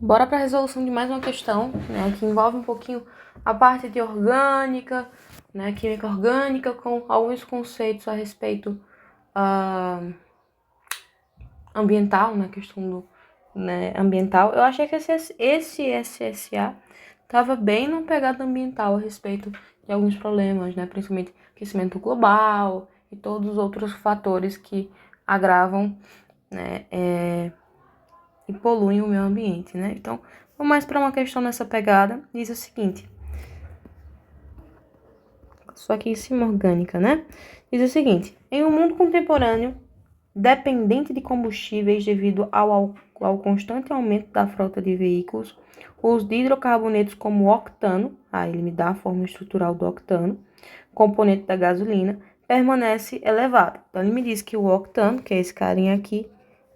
Bora para a resolução de mais uma questão, né, que envolve um pouquinho a parte de orgânica, né, química orgânica, com alguns conceitos a respeito ambiental, na questão do, né, ambiental. Eu achei que esse SSA estava bem no pegada ambiental a respeito de alguns problemas, né, principalmente aquecimento global e todos os outros fatores que agravam, né, e poluem o meio ambiente, né? Então, vamos mais para uma questão nessa pegada. Diz o seguinte: só que em cima orgânica, né? Diz o seguinte: em um mundo contemporâneo, dependente de combustíveis devido ao constante aumento da frota de veículos, o uso de hidrocarbonetos como o octano, ele me dá a forma estrutural do octano, componente da gasolina, permanece elevado. Então, ele me diz que o octano, que é esse carinha aqui,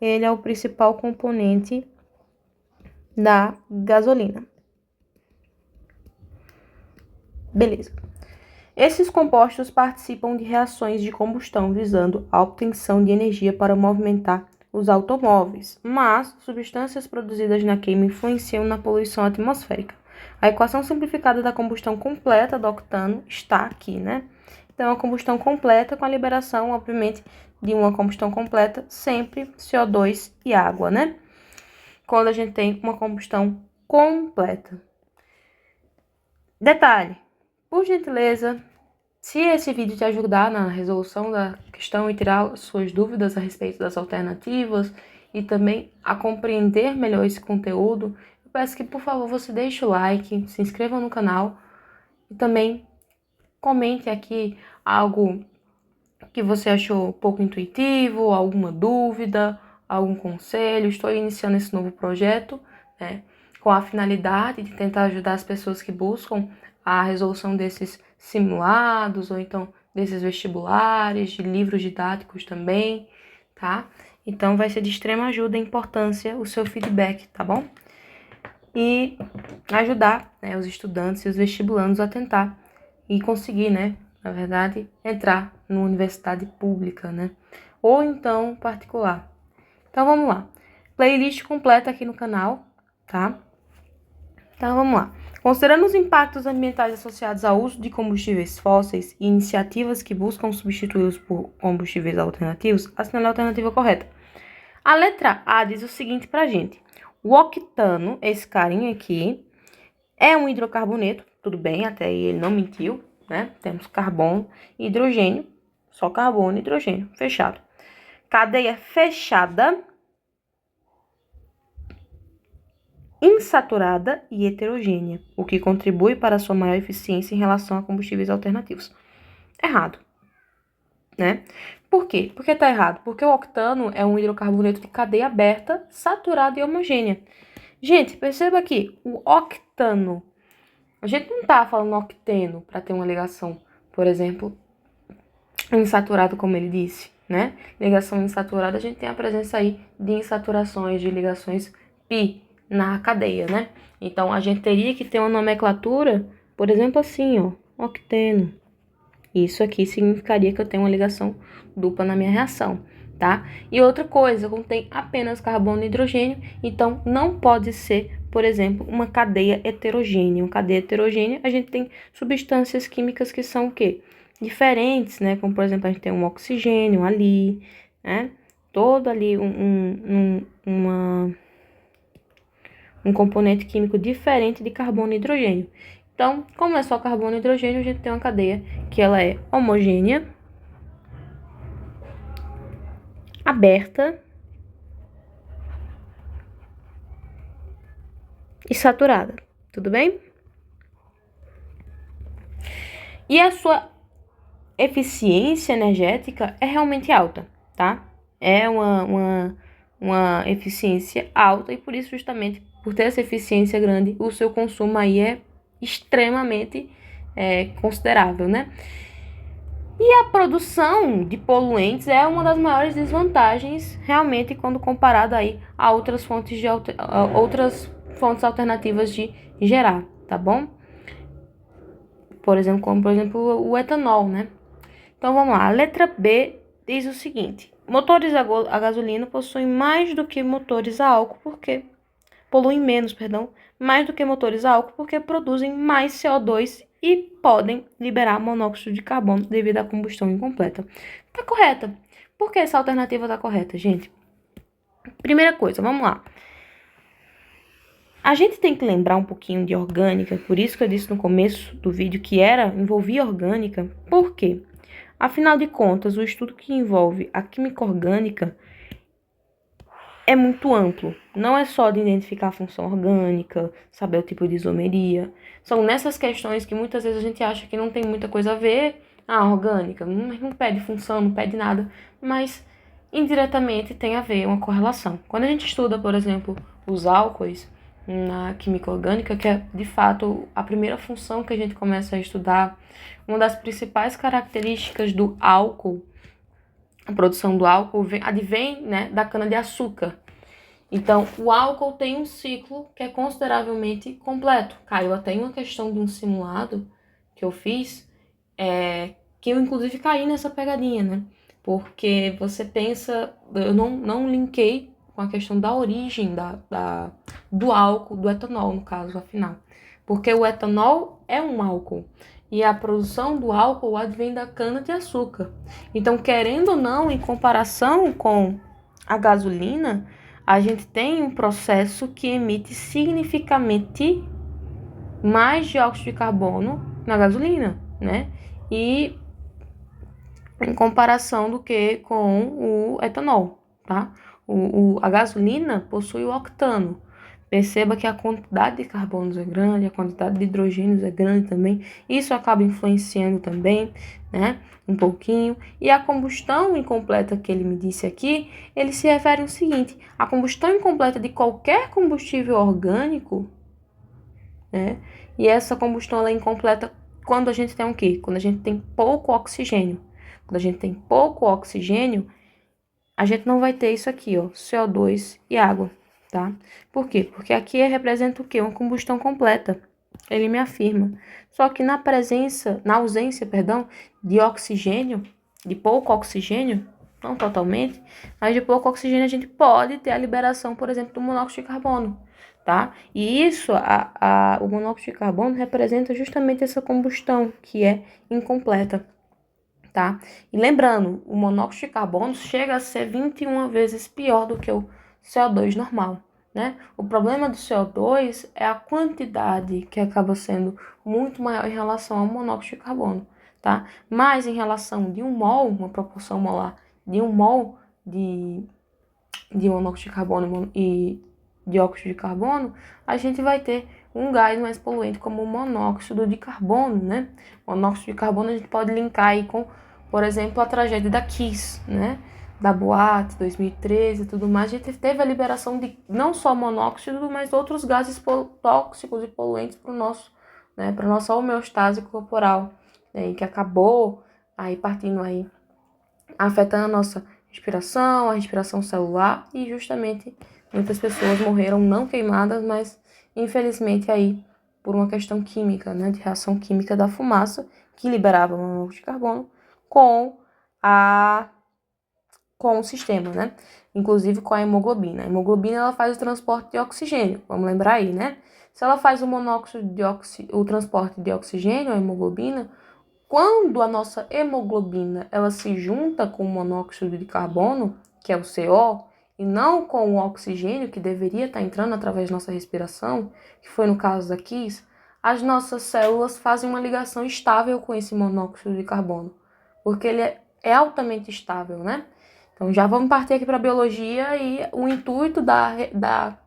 ele é o principal componente da gasolina. Beleza. Esses compostos participam de reações de combustão visando a obtenção de energia para movimentar os automóveis, mas substâncias produzidas na queima influenciam na poluição atmosférica. A equação simplificada da combustão completa do octano está aqui, né? Então, a combustão completa com a liberação, obviamente, de uma combustão completa, sempre CO2 e água, né? Quando a gente tem uma combustão completa. Detalhe, por gentileza, se esse vídeo te ajudar na resolução da questão e tirar suas dúvidas a respeito das alternativas e também a compreender melhor esse conteúdo, eu peço que, por favor, você deixe o like, se inscreva no canal e também comente aqui algo que você achou pouco intuitivo, alguma dúvida, algum conselho. Estou iniciando esse novo projeto, né, com a finalidade de tentar ajudar as pessoas que buscam a resolução desses simulados ou então desses vestibulares, de livros didáticos também, tá? Então vai ser de extrema ajuda e importância o seu feedback, tá bom? E ajudar, né, os estudantes e os vestibulandos a tentar e conseguir, né, na verdade, entrar numa universidade pública, né? Ou então particular. Então vamos lá. Playlist completa aqui no canal, tá? Então vamos lá. Considerando os impactos ambientais associados ao uso de combustíveis fósseis e iniciativas que buscam substituí-los por combustíveis alternativos, assinale a alternativa correta. A letra A diz o seguinte pra gente: o octano, esse carinha aqui, é um hidrocarboneto, tudo bem, até aí ele não mentiu, né? Temos carbono e hidrogênio, só carbono e hidrogênio, fechado. Cadeia fechada, insaturada e heterogênea, o que contribui para sua maior eficiência em relação a combustíveis alternativos. Errado, né? Por quê? Por que tá errado? Porque o octano é um hidrocarboneto de cadeia aberta, saturada e homogênea. Gente, perceba aqui, o octano, a gente não tá falando octeno para ter uma ligação, por exemplo, insaturado, como ele disse, né? Ligação insaturada, a gente tem a presença aí de insaturações, de ligações pi na cadeia, né? Então, a gente teria que ter uma nomenclatura, por exemplo, assim, ó, octeno. Isso aqui significaria que eu tenho uma ligação dupla na minha reação, tá? E outra coisa, contém apenas carbono e hidrogênio, então não pode ser, por exemplo, uma cadeia heterogênea. Uma cadeia heterogênea, a gente tem substâncias químicas que são o quê? Diferentes, né? Como, por exemplo, a gente tem um oxigênio ali, né? Todo ali um componente químico diferente de carbono e hidrogênio. Então, como é só carbono e hidrogênio, a gente tem uma cadeia que ela é homogênea, aberta e saturada. Tudo bem? E a sua eficiência energética é realmente alta, tá? É uma eficiência alta e por isso, justamente, por ter essa eficiência grande, o seu consumo aí é extremamente considerável, né? E a produção de poluentes é uma das maiores desvantagens, realmente, quando comparado aí a outras fontes alternativas de gerar, tá bom? Por exemplo, como por exemplo o etanol, né? Então vamos lá, a letra B diz o seguinte: motores a gasolina possuem mais do que motores a álcool, por quê? poluem menos, perdão, mais do que motores a álcool, porque produzem mais CO2 e podem liberar monóxido de carbono devido à combustão incompleta. Tá correta. Por que essa alternativa tá correta, gente? Primeira coisa, vamos lá. A gente tem que lembrar um pouquinho de orgânica, por isso que eu disse no começo do vídeo que envolvia orgânica. Por quê? Afinal de contas, o estudo que envolve a química orgânica é muito amplo. Não é só de identificar a função orgânica, saber o tipo de isomeria. São nessas questões que muitas vezes a gente acha que não tem muita coisa a ver. Orgânica, não pede função, não pede nada, mas indiretamente tem a ver uma correlação. Quando a gente estuda, por exemplo, os álcoois na química orgânica, que é de fato a primeira função que a gente começa a estudar, uma das principais características do álcool, a produção do álcool advém, né, da cana-de-açúcar. Então, o álcool tem um ciclo que é consideravelmente completo. Caiu até em uma questão de um simulado que eu fiz, que eu inclusive caí nessa pegadinha, né? Porque você pensa, eu não linkei com a questão da origem do álcool, do etanol, no caso, afinal. Porque o etanol é um álcool. E a produção do álcool advém da cana-de-açúcar. Então, querendo ou não, em comparação com a gasolina, a gente tem um processo que emite significativamente mais dióxido de carbono na gasolina, né? E em comparação do que com o etanol, tá? A gasolina possui o octano. Perceba que a quantidade de carbonos é grande, a quantidade de hidrogênios é grande também. Isso acaba influenciando também, né? Um pouquinho. E a combustão incompleta que ele me disse aqui, ele se refere ao seguinte: a combustão incompleta de qualquer combustível orgânico, né? E essa combustão ela é incompleta quando a gente tem o quê? Quando a gente tem pouco oxigênio. Quando a gente tem pouco oxigênio, a gente não vai ter isso aqui, ó, CO2 e água, tá? Por quê? Porque aqui representa o quê? Uma combustão completa. Ele me afirma. Só que na ausência, de oxigênio, de pouco oxigênio, não totalmente, mas de pouco oxigênio a gente pode ter a liberação, por exemplo, do monóxido de carbono, tá? E isso, o monóxido de carbono representa justamente essa combustão que é incompleta, tá? E lembrando, o monóxido de carbono chega a ser 21 vezes pior do que o CO2 normal, né? O problema do CO2 é a quantidade que acaba sendo muito maior em relação ao monóxido de carbono, tá? Mas em relação de um mol, uma proporção molar de um mol de monóxido de carbono e dióxido de carbono, a gente vai ter um gás mais poluente como o monóxido de carbono, né? O monóxido de carbono a gente pode linkar aí com, por exemplo, a tragédia da Kiss, né? Da boate, 2013 e tudo mais. A gente teve a liberação de não só monóxido, mas outros gases tóxicos e poluentes para o nosso, né? Para nossa homeostase corporal, né? Que acabou aí partindo aí, afetando a nossa respiração, a respiração celular, e justamente muitas pessoas morreram não queimadas, mas infelizmente aí por uma questão química, né, de reação química da fumaça que liberava monóxido de carbono com o sistema, né? Inclusive com a hemoglobina. A hemoglobina ela faz o transporte de oxigênio, vamos lembrar aí, né? Se ela faz o transporte de oxigênio, a hemoglobina, quando a nossa hemoglobina ela se junta com o monóxido de carbono, que é o CO, e não com o oxigênio que deveria estar entrando através da nossa respiração, que foi no caso da Kiss, as nossas células fazem uma ligação estável com esse monóxido de carbono, porque ele é altamente estável, né? Então já vamos partir aqui para a biologia, e o intuito da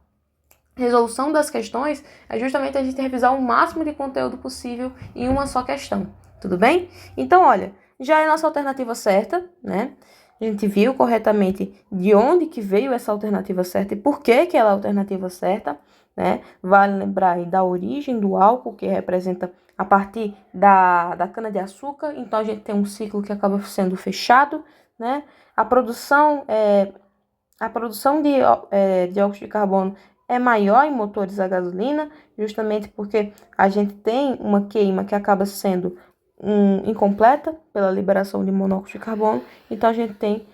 resolução das questões é justamente a gente revisar o máximo de conteúdo possível em uma só questão. Tudo bem? Então, olha, já é a nossa alternativa certa, né? A gente viu corretamente de onde que veio essa alternativa certa e por que que ela é a alternativa certa, né? Vale lembrar aí da origem do álcool, que representa a partir da cana-de-açúcar. Então, a gente tem um ciclo que acaba sendo fechado, né? A produção de dióxido de carbono é maior em motores a gasolina, justamente porque a gente tem uma queima que acaba sendo incompleta pela liberação de monóxido de carbono. Então, a gente tem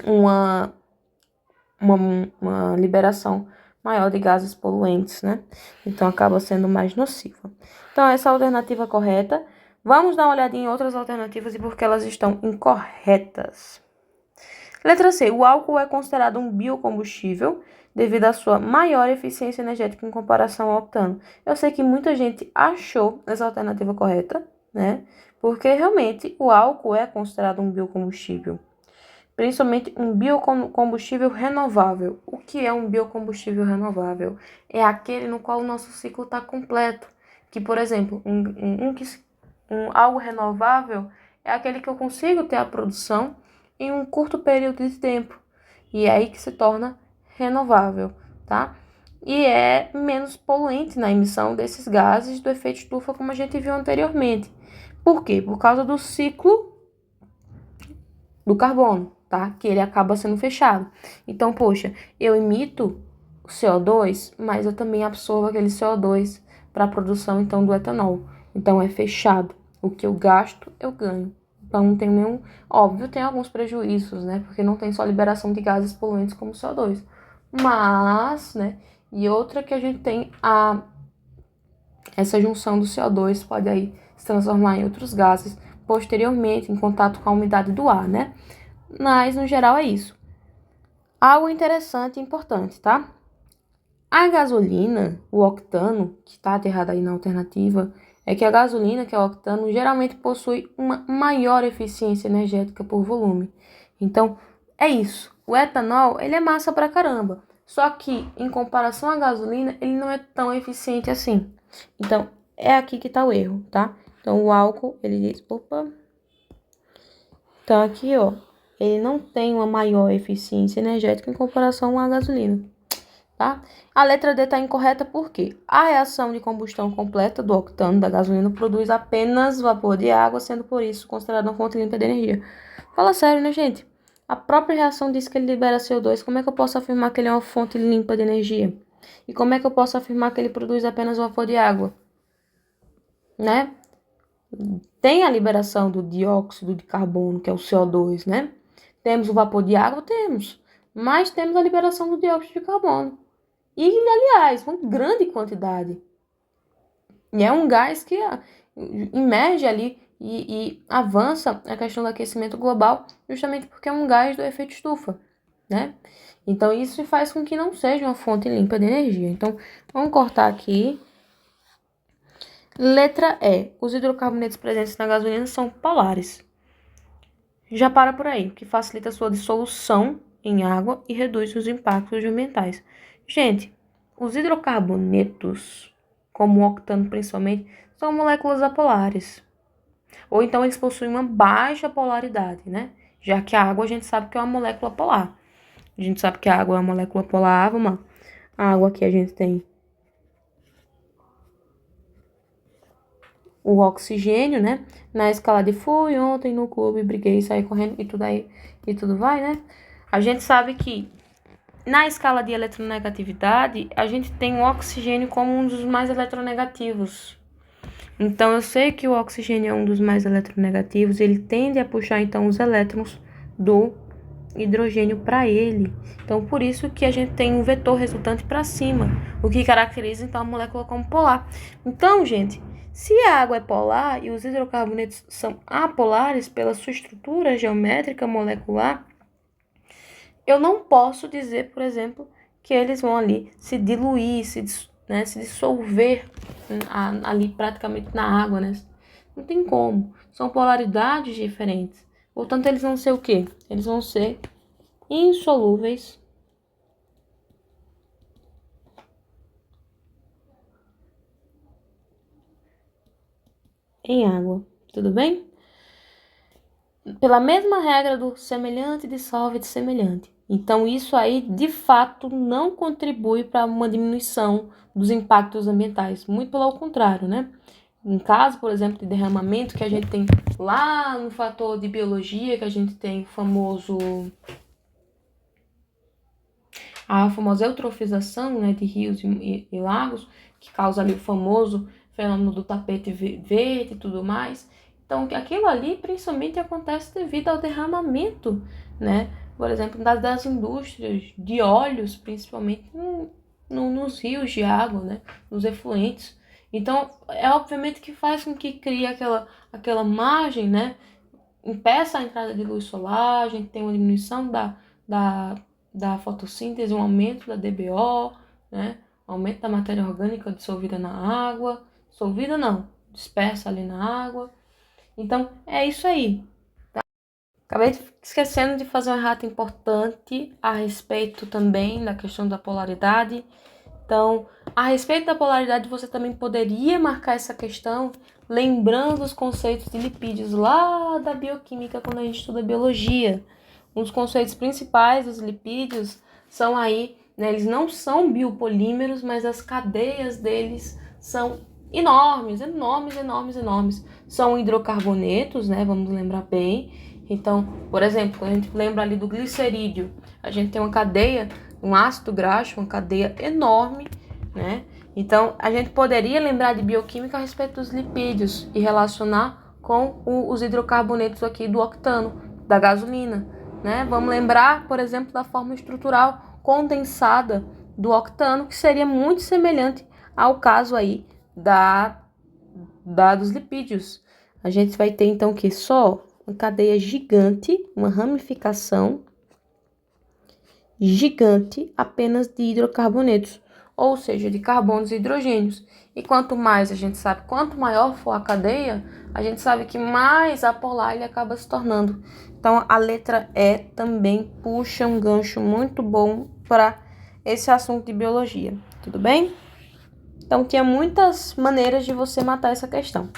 uma liberação maior de gases poluentes, né? Então, acaba sendo mais nociva. Então, essa é a alternativa correta. Vamos dar uma olhadinha em outras alternativas e por que elas estão incorretas. Letra C. O álcool é considerado um biocombustível devido à sua maior eficiência energética em comparação ao octano. Eu sei que muita gente achou essa alternativa correta, né? Porque realmente o álcool é considerado um biocombustível, principalmente um biocombustível renovável. O que é um biocombustível renovável? É aquele no qual o nosso ciclo está completo. Que, por exemplo, algo renovável é aquele que eu consigo ter a produção em um curto período de tempo. E é aí que se torna renovável, tá? E é menos poluente na emissão desses gases do efeito estufa, como a gente viu anteriormente. Por quê? Por causa do ciclo do carbono, tá? Que ele acaba sendo fechado. Então, poxa, eu emito o CO2, mas eu também absorvo aquele CO2 para a produção, então, do etanol. Então, é fechado. O que eu gasto, eu ganho. Então, não tem nenhum... Óbvio, tem alguns prejuízos, né? Porque não tem só liberação de gases poluentes como o CO2. Mas, né? E outra que a gente tem essa junção do CO2 pode aí se transformar em outros gases posteriormente, em contato com a umidade do ar, né? Mas, no geral, é isso. Algo interessante e importante, tá? A gasolina, o octano, que está aterrado aí na alternativa, é que a gasolina, que é o octano, geralmente possui uma maior eficiência energética por volume. Então, é isso. O etanol, ele é massa pra caramba. Só que, em comparação à gasolina, ele não é tão eficiente assim. Então, é aqui que tá o erro, tá? Então, o álcool, ele diz... Opa! Então, aqui, ó, ele não tem uma maior eficiência energética em comparação à gasolina, tá? A letra D está incorreta porque a reação de combustão completa do octano da gasolina produz apenas vapor de água, sendo por isso considerada uma fonte limpa de energia. Fala sério, né, gente? A própria reação diz que ele libera CO2. Como é que eu posso afirmar que ele é uma fonte limpa de energia? E como é que eu posso afirmar que ele produz apenas vapor de água? Né? Tem a liberação do dióxido de carbono, que é o CO2, né? Temos o vapor de água? Temos. Mas temos a liberação do dióxido de carbono. E, aliás, uma grande quantidade. E é um gás que emerge ali e avança a questão do aquecimento global, justamente porque é um gás do efeito estufa, né? Então, isso faz com que não seja uma fonte limpa de energia. Então, vamos cortar aqui. Letra E. Os hidrocarbonetos presentes na gasolina são polares. Já para por aí, o que facilita a sua dissolução em água e reduz os impactos ambientais. Gente, os hidrocarbonetos, como o octano principalmente, são moléculas apolares. Ou então eles possuem uma baixa polaridade, né? Já que a água a gente sabe que é uma molécula polar. A gente sabe que a água é uma molécula polar, vamos lá. A água aqui a gente tem o oxigênio, né? Na escala de fui ontem no clube, briguei, saí correndo e tudo vai, né? A gente sabe que na escala de eletronegatividade, a gente tem o oxigênio como um dos mais eletronegativos. Então, eu sei que o oxigênio é um dos mais eletronegativos, ele tende a puxar, então, os elétrons do hidrogênio para ele. Então, por isso que a gente tem um vetor resultante para cima, o que caracteriza, então, a molécula como polar. Então, gente, se a água é polar e os hidrocarbonetos são apolares pela sua estrutura geométrica molecular, eu não posso dizer, por exemplo, que eles vão ali se diluir, se dissolver ali praticamente na água, né? Não tem como. São polaridades diferentes. Portanto, eles vão ser o quê? Eles vão ser insolúveis em água. Tudo bem? Pela mesma regra do semelhante dissolve de semelhante. Então, isso aí, de fato, não contribui para uma diminuição dos impactos ambientais. Muito pelo contrário, né? Em caso, por exemplo, de derramamento, que a gente tem lá no fator de biologia, que a gente tem a famosa eutrofização, né, de rios e lagos, que causa ali o famoso fenômeno do tapete verde e tudo mais. Então, aquilo ali principalmente acontece devido ao derramamento, né? Por exemplo, das indústrias de óleos, principalmente, nos rios de água, né? Nos efluentes. Então, é obviamente que faz com que crie aquela margem, né? Impeça a entrada de luz solar, a gente tem uma diminuição da fotossíntese, um aumento da DBO, né? Um aumento da matéria orgânica dissolvida na água. Dissolvida não, dispersa ali na água. Então, é isso aí. Acabei esquecendo de fazer um errata importante a respeito também da questão da polaridade. Então, a respeito da polaridade, você também poderia marcar essa questão lembrando os conceitos de lipídios lá da bioquímica, quando a gente estuda biologia. Um dos conceitos principais dos lipídios são aí, né, eles não são biopolímeros, mas as cadeias deles são enormes. São hidrocarbonetos, né, vamos lembrar bem. Então, por exemplo, quando a gente lembra ali do glicerídeo, a gente tem uma cadeia, um ácido graxo, uma cadeia enorme, né? Então, a gente poderia lembrar de bioquímica a respeito dos lipídios e relacionar com os hidrocarbonetos aqui do octano, da gasolina, né? Vamos lembrar, por exemplo, da forma estrutural condensada do octano, que seria muito semelhante ao caso aí dos lipídios. A gente vai ter, então, que só uma cadeia gigante, uma ramificação gigante apenas de hidrocarbonetos, ou seja, de carbonos e hidrogênios. E quanto mais a gente sabe, quanto maior for a cadeia, a gente sabe que mais apolar ele acaba se tornando. Então, a letra E também puxa um gancho muito bom para esse assunto de biologia, tudo bem? Então, tinha muitas maneiras de você matar essa questão.